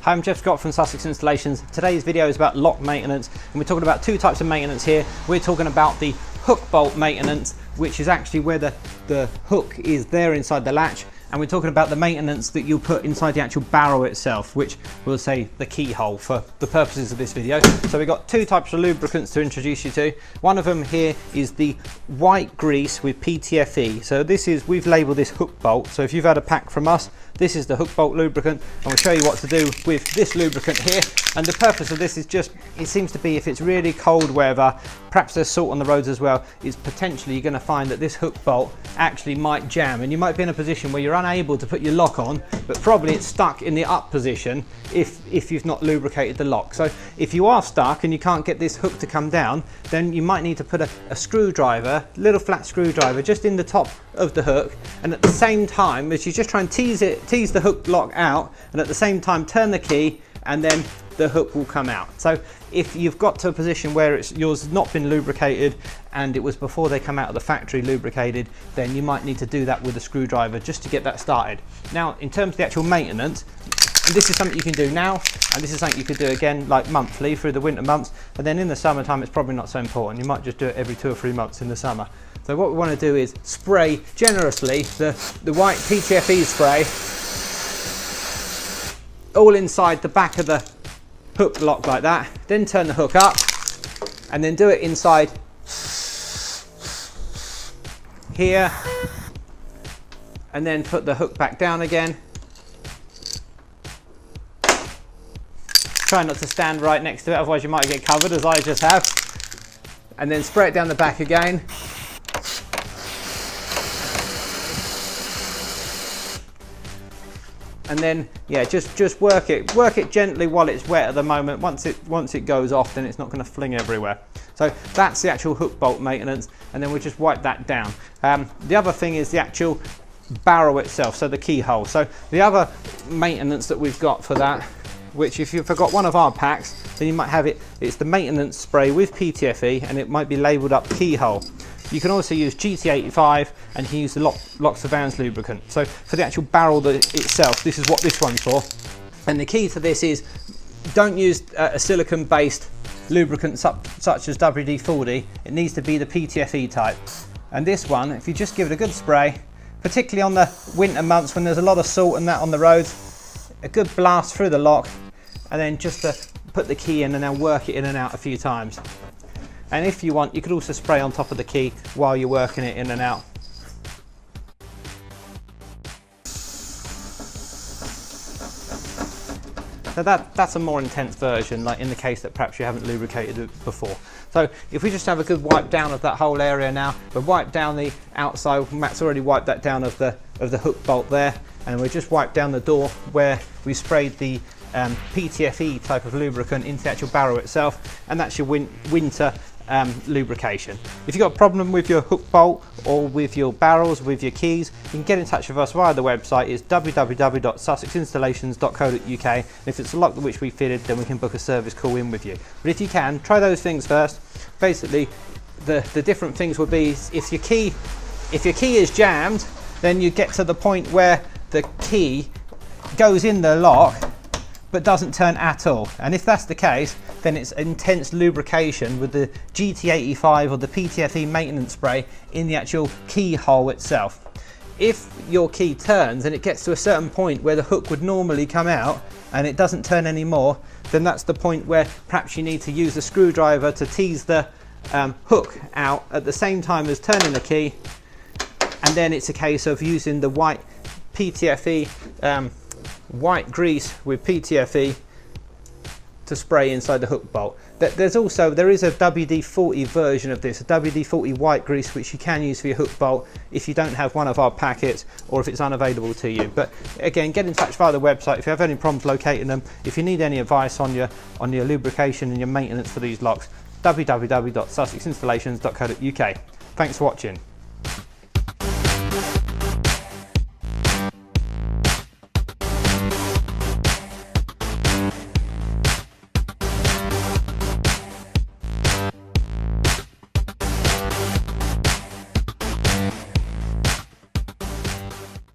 Hi, I'm Jeff Scott from Sussex Installations. Today's video is about lock maintenance, and we're talking about two types of maintenance here. We're talking about the hook bolt maintenance, which is actually where the hook is there inside the latch, and we're talking about the maintenance that you'll put inside the actual barrel itself, which we'll say the keyhole for the purposes of this video. So we've got two types of lubricants to introduce you to. One of them here is the white grease with PTFE. So this is, we've labelled this hook bolt. So if you've had a pack from us, this is the hook bolt lubricant, and we'll show you what to do with this lubricant here. And the purpose of this is just, it seems to be if it's really cold weather, perhaps there's salt on the roads as well, is potentially you're going to find that this hook bolt actually might jam, and you might be in a position where you're unable to put your lock on, but probably it's stuck in the up position if you've not lubricated the lock. So if you are stuck and you can't get this hook to come down, then you might need to put a screwdriver, little flat screwdriver, just in the top of the hook, and at the same time as you just try and tease the hook lock out, and at the same time turn the key, and then the hook will come out. So if you've got to a position where yours has not been lubricated and it was before they come out of the factory lubricated, then you might need to do that with a screwdriver just to get that started. Now, in terms of the actual maintenance, this is something you can do now, and this is something you could do again like monthly through the winter months, and then in the summertime it's probably not so important. You might just do it every 2 or 3 months in the summer. So what we want to do is spray generously the white PTFE spray all inside the back of the hook lock like that, then turn the hook up and then do it inside here, and then put the hook back down again. Try not to stand right next to it, otherwise you might get covered, as I just have. And then spray it down the back again. And then, yeah, just work it gently while it's wet at the moment. Once it goes off, then it's not going to fling everywhere. So that's the actual hook bolt maintenance, and then we just wipe that down. The other thing is the actual barrel itself, so the keyhole. So the other maintenance that we've got for that, which if you forgot one of our packs, then you might have it's the maintenance spray with PTFE, and it might be labelled up keyhole. You can also use GT85, and you can use the Locks of Vans lubricant. So for the actual barrel itself, this is what this one's for. And the key to this is, don't use a silicone based lubricant such as WD-40. It needs to be the PTFE type. And this one, if you just give it a good spray, particularly on the winter months when there's a lot of salt and that on the roads, a good blast through the lock, and then just to put the key in and then work it in and out a few times. And if you want, you could also spray on top of the key while you're working it in and out. So that's a more intense version, like in the case that perhaps you haven't lubricated it before. So if we just have a good wipe down of that whole area now, we'll wipe down the outside. Matt's already wiped that down of the hook bolt there, and we'll just wipe down the door where we sprayed the PTFE type of lubricant into the actual barrel itself, and that's your winter lubrication. If you've got a problem with your hook bolt or with your barrels, with your keys, you can get in touch with us via the website. It's www.sussexinstallations.co.uk, and if it's a lock which we fitted, then we can book a service call in with you. But if you can, try those things first. Basically, the different things would be, if your key is jammed, then you get to the point where the key goes in the lock but doesn't turn at all, and if that's the case, then it's intense lubrication with the GT85 or the PTFE maintenance spray in the actual keyhole itself. If your key turns and it gets to a certain point where the hook would normally come out and it doesn't turn anymore, then that's the point where perhaps you need to use a screwdriver to tease the hook out at the same time as turning the key, and then it's a case of using the white PTFE white grease with PTFE to spray inside the hook bolt. There is a WD-40 version of this, a WD-40 white grease, which you can use for your hook bolt if you don't have one of our packets or if it's unavailable to you. But again, get in touch via the website if you have any problems locating them. If you need any advice on your lubrication and your maintenance for these locks, www.sussexinstallations.co.uk. Thanks for watching.